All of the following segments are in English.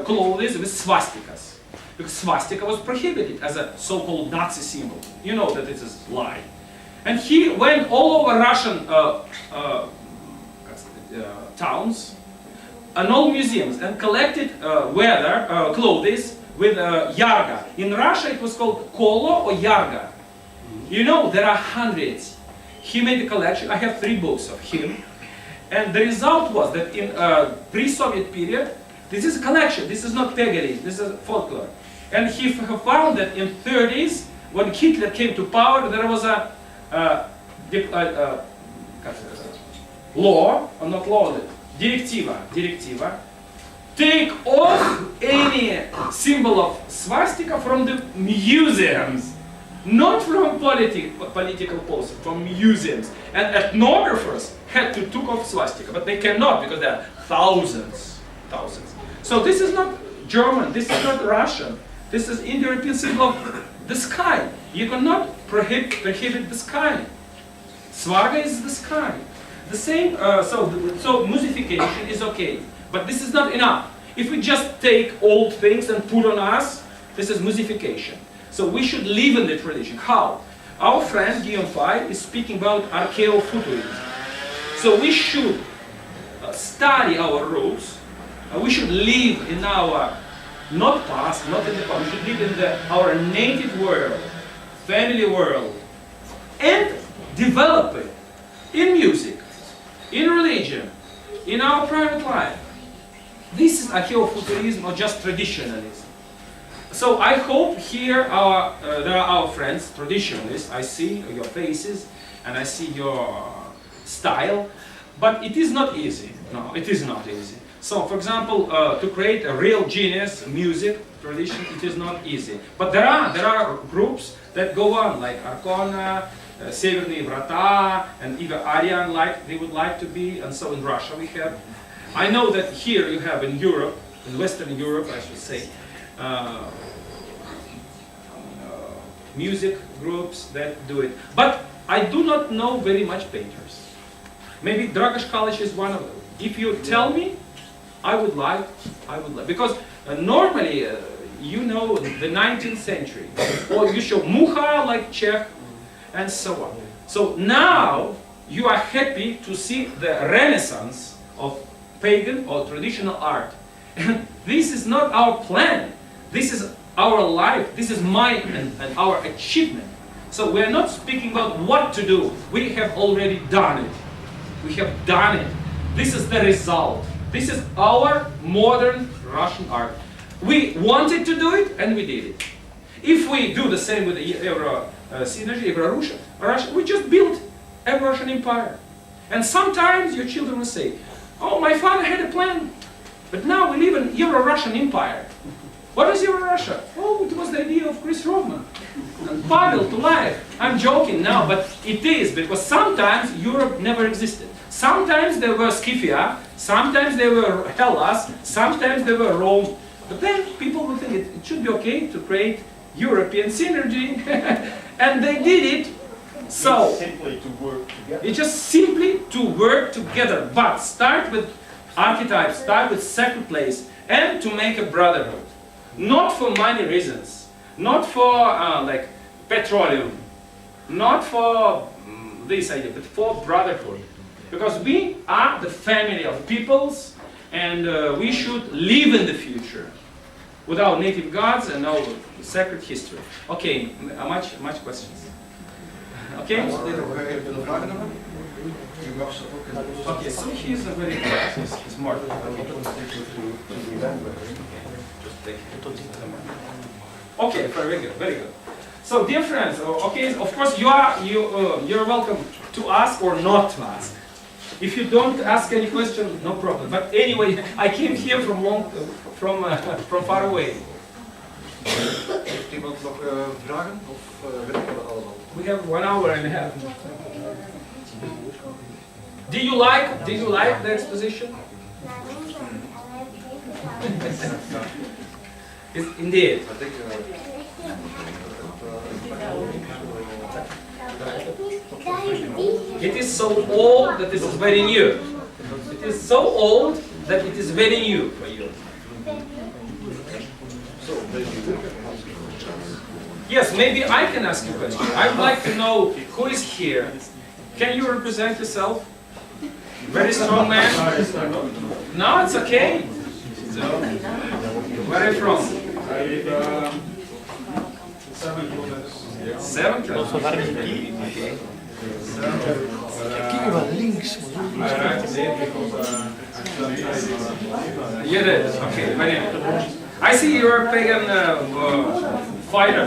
clothes with swastikas. Because swastika was prohibited as a so-called Nazi symbol. You know that it is a lie. And he went all over Russian towns and all museums and collected clothes with yarga. In Russia it was called kolo or yarga. You know, there are hundreds. He made a collection. I have 3 books of him. And the result was that in pre-Soviet period, this is a collection. This is not paganism. This is folklore. And he found that in 30s, when Hitler came to power, there was a law, or not law, directiva, take off any symbol of swastika from the museums. Not from political policy, from museums. And ethnographers had to take off swastika, but they cannot because there are thousands. So this is not German, this is not Russian. This is Indo-European symbol of the sky. You cannot prohibit the sky. Svarga is the sky. The same, so musification is okay. But this is not enough. If we just take old things and put on us, this is musification. So we should live in the tradition. How? Our friend Guillaume Fay is speaking about archaeofuturism. So we should study our roots. We should live in our, not past, not in the past. We should live in our native world, family world, and develop it in music, in religion, in our private life. This is archaeofuturism or just traditionalism. So I hope here there are our friends, traditionalists. I see your faces and I see your style, but it is not easy. No, it is not easy. So, for example, to create a real genius music tradition, it is not easy. But there are groups that go on, like Arkona, Severny Vrata, and even Aryan, like they would like to be, and so in Russia we have. I know that here you have in Europe, in Western Europe, I should say. Music groups that do it. But I do not know very much painters. Maybe Dragoš Kalić is one of them. If you tell me, I would like, because normally, you know, the 19th century, or you show Mucha like Czech, and so on. So now, you are happy to see the renaissance of pagan or traditional art. And this is not our plan. This is our life. This is my and our achievement. So we are not speaking about what to do. We have already done it. We have done it. This is the result. This is our modern Russian art. We wanted to do it and we did it. If we do the same with the Euro-Rus, we just built a Russian empire. And sometimes your children will say, oh, my father had a plan, but now we live in Euro-Russian empire. What is Euro-Russia? Oh, it was the idea of Chris Roman and Pavel Tulaev. I'm joking now, but it is, because sometimes Europe never existed. Sometimes there were Scythia, sometimes there were Hellas, sometimes there were Rome. But then people would think it should be okay to create European synergy, and they did it. So it's simply to work together. It's just simply to work together, but start with archetypes, start with sacred place, and to make a brotherhood. Not for money reasons, not for like petroleum, not for this idea, but for brotherhood. Because we are the family of peoples, and we should live in the future with our native gods and our sacred history. Okay, much questions. Okay? Okay, so he's a very good, he's smart. Okay, very good, very good. So, dear friends, okay, of course you're welcome to ask or not to ask. If you don't ask any question, no problem. But anyway, I came here from far away. Heeft iemand nog vragen? Of weten we allemaal? We have 1 hour and a half. Did you like the exposition? Indeed. I think it is so old that this is very new. It is so old that it is very new for you. So, maybe you can ask. Yes, maybe I can ask you a question. I'd like to know who is here. Can you represent yourself? Very strong man? No, it's okay. So, where are you from? I live 7 kilometers. 7 kilometers. Okay. Links. I arrived late because actually You did? Okay, very good. I see you're a pagan fighter.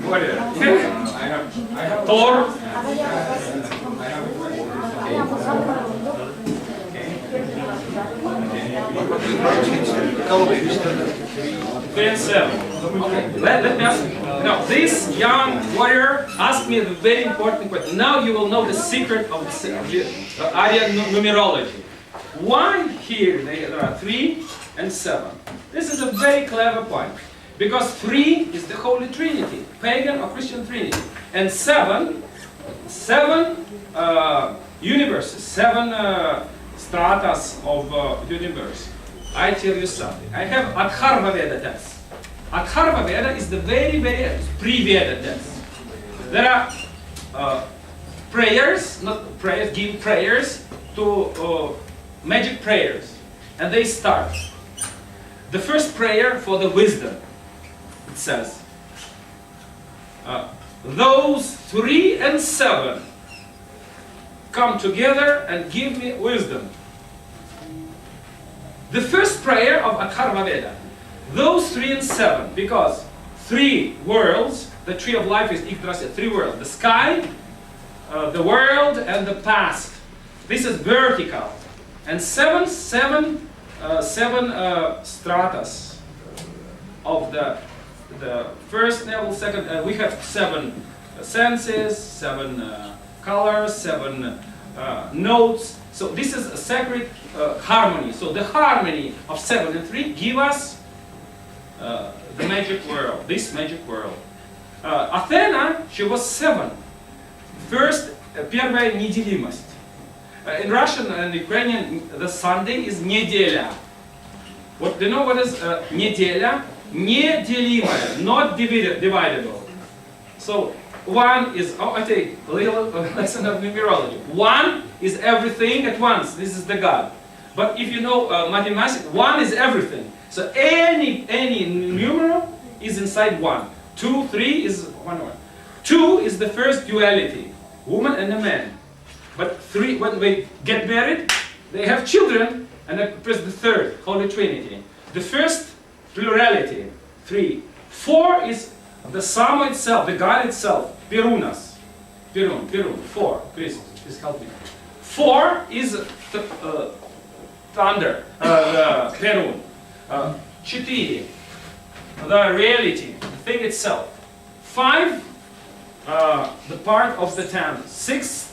What is it? I have Thor? Three and 7. Okay, let me ask you. Now, this young warrior asked me a very important question. Now you will know the secret of the Aryan numerology. Why here there are 3 and 7? This is a very clever point. Because 3 is the Holy Trinity, pagan or Christian Trinity. And 7 universes, 7 stratas of universe. I tell you something. I have Atharva Veda text. Atharva Veda is the very pre-Veda text. There are prayers, not prayers, give prayers to magic prayers. And they start. The first prayer for the wisdom. It says, those 3 and 7 come together and give me wisdom. The first prayer of Atharva Veda, those 3 and 7, because 3 worlds, the tree of life is Yggdrasil, 3 worlds, the sky, the world, and the past. This is vertical. And 7 stratas of the first level, second, we have 7 senses, 7 colors, 7 notes. So this is a sacred harmony. So the harmony of 7 and 3 give us the magic world, this magic world. Athena, she was 7. First, первая неделимость. In Russian and Ukrainian, the Sunday is неделя. What, do you know what is неделя? Неделимая, not dividable. So 1 is, I take a little lesson of numerology. 1 is everything at once. This is the God. But if you know mathematics, 1 is everything. So any numeral is inside 1. 2, 3 is 1. 2 is the first duality, woman and a man. But 3, when they get married, they have children, and that is the third, Holy Trinity. The first, plurality, 3. 4 is the Sama itself, the God itself, Perunas. Perun, 4. Please help me. 4 is thunder, Perun. 4, the reality, the thing itself. 5, the part of the 10. 6,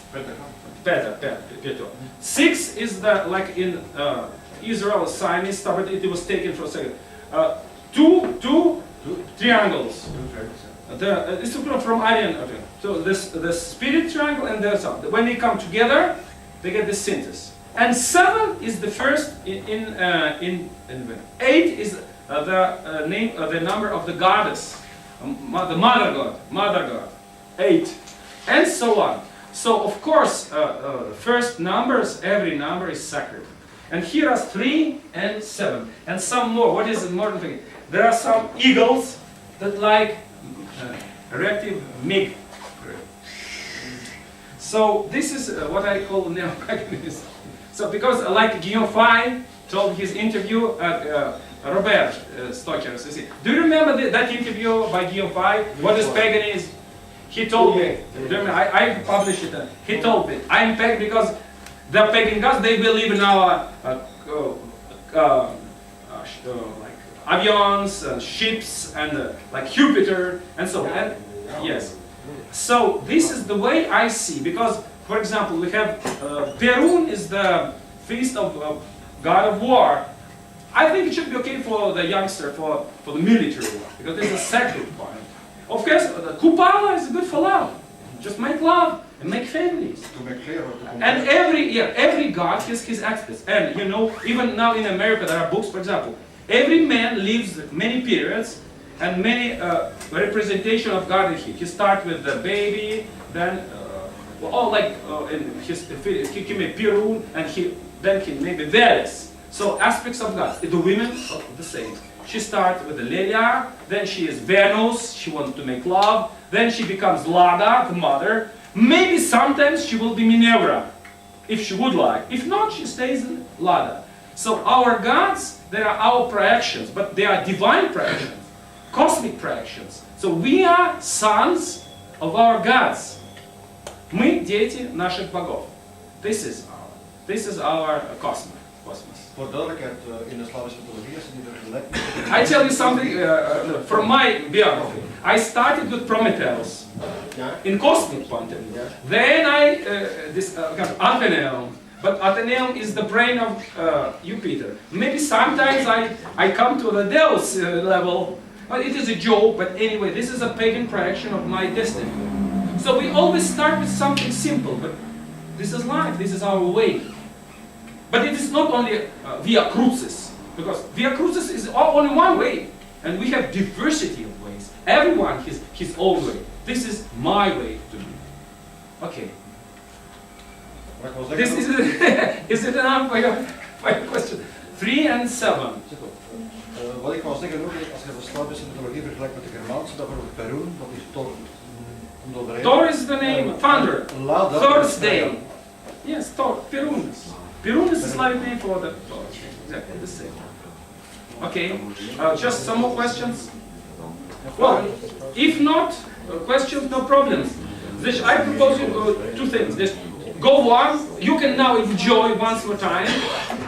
Peter. 6 is the, like in Israel, Zionist, but it was taken for a second. 2 triangles. It's from Aryan. Okay. So the spirit triangle and the sound. When they come together, they get the synthesis. And 7 is the first in 8 is the name, the number of the goddess, the mother god. 8, and so on. So of course, first numbers, every number is sacred. And here are 3 and 7, and some more. What is the more thing? There are some eagles that like erective mig. So this is what I call neo-paganism. So because like Guillaume Fay told his interview Robert Stoker. So do you remember that interview by Guillaume Fay? What is paganism? He told me, I published it, he told me, I'm pagan because the pagan gods, they believe in our like avions, ships, and like Jupiter, and so on. Yes. So this is the way I see, because, for example, we have Perun is the feast of god of war. I think it should be okay for the youngster, for the military war, because it's a sacred point. Of course, the Kupala is good for love. Just make love and make families. To make clear what the And every god has his aspects. And you know, even now in America there are books, for example, Every man lives many periods and many representation of godhead. He starts with the baby, then he may Perun, and then he may be Veles. So aspects of God. The women are the same. She starts with the Lelia, then she is Venus, she wants to make love, then she becomes Lada, the mother. Maybe sometimes she will be Minerva, if she would like. If not, she stays in Lada. So our gods, they are our projections, but they are divine projections, cosmic projections. So we are sons of our gods. Мы дети наших богов. This is our cosmos. Voor duidelijkheid, in de Slavische mythologie is het niet gelijk. I tell you something from my biography. I started with Prometheus in cosmic point of view. Then I got Ateney, but Ateney is the brain of Jupiter. Maybe sometimes I come to the Deus level, but it is a joke. But anyway, this is a pagan projection of my destiny. So we always start with something simple, but this is life. This is our way. But it is not only via crucis, because via crucis is only one way, and we have diversity of ways. Everyone has his own way. This is my way to be. Okay. This is it enough for your question? 3 and 7. Wat ik wou zeggen ook, als je de Slavische mythologie vergelijkt met de Germaanse, dan bijvoorbeeld Perun, dat is Thor. Thor is the name, thunder, Thursday. Yes, Thor, Perun. Perun is the Slavic name for the Thor. Exactly the same. Okay, just some more questions? Well, if not, questions, no problems. I propose you 2 things. Just go on, you can now enjoy once more time.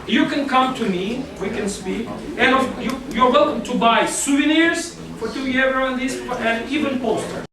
You can come to me, we can speak. And you're welcome to buy souvenirs for €2 and this, and even posters.